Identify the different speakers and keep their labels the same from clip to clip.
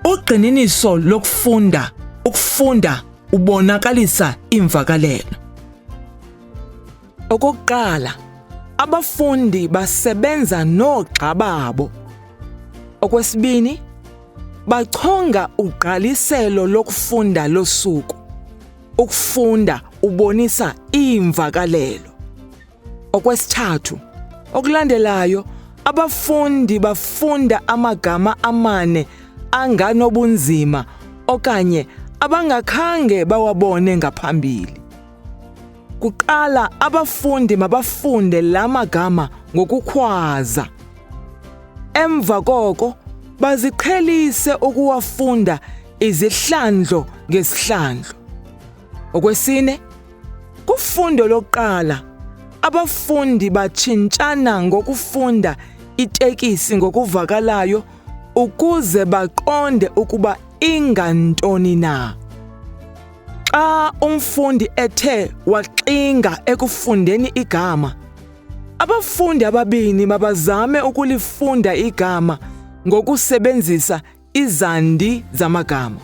Speaker 1: Ugxininiso lokufunda, ukufunda ubonakalisa imvakalelo. Okokuqala, abafundi basebenza noogxa babo. Okwesibini, bachonga ugqaliselo lokufunda losuku. Ukufunda ubonisa imvakalelo. Okwesithathu, okulandelayo, abafundi bafunda amagama amane anganobunzima okanye abangakhange bawabone ngaphambili. Kuqala, abafundi mabafunde la magama ngokukhwaza. Emva koko, baziqhelise ukuwafunda izihlandlo ngesihlandlo. Okwesine, kufundo lokuqala, abafundi batshintshana ngokufunda itekisi ngokuvakalayo ukuze baqonde ukuba ingantoni na. Xa umfundi ethe waxinga ekufundeni igama, abafundi ababini mabazame ukulifunda igama ngokusebenzisa izandi zamagama.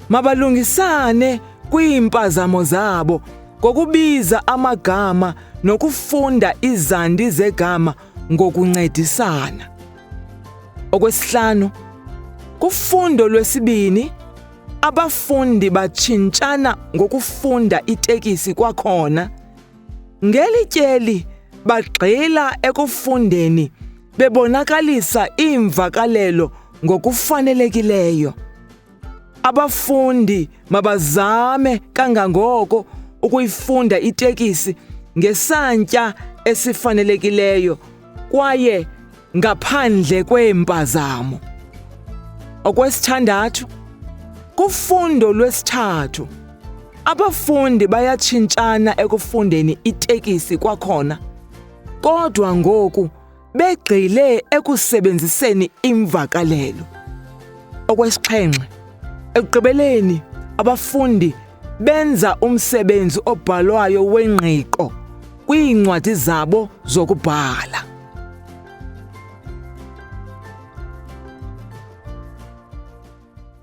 Speaker 1: Mabalungisane kwiimpazamo zabo ngokubiza amagama nokufunda izandi zegama ngokuncedisana. Okwesihlanu, kufundo lwesibini, abafundi batshintshana ngokufunda itekisi kwakhona. Ngeli tyeli bagxila ekufundeni bebonakalisa imvakalelo ngokufanelekileyo. Abafundi mabazame kangangoko ukuyifunda itekisi ngesantya esifanelekileyo kwaye ngaphandle kweempazamo. Okwesithandathu, kufundo lwesithathu, abafundi bayatshintshana ekufundeni itekisi kwakhona, kodwa ngoku begxile ekusebenziseni imvakalelo. Okwesixhenxe, ekugqibeleni abafundi benza umsebenzi obhalwayo wengqiqo kwiincwadi zabo zokubhala.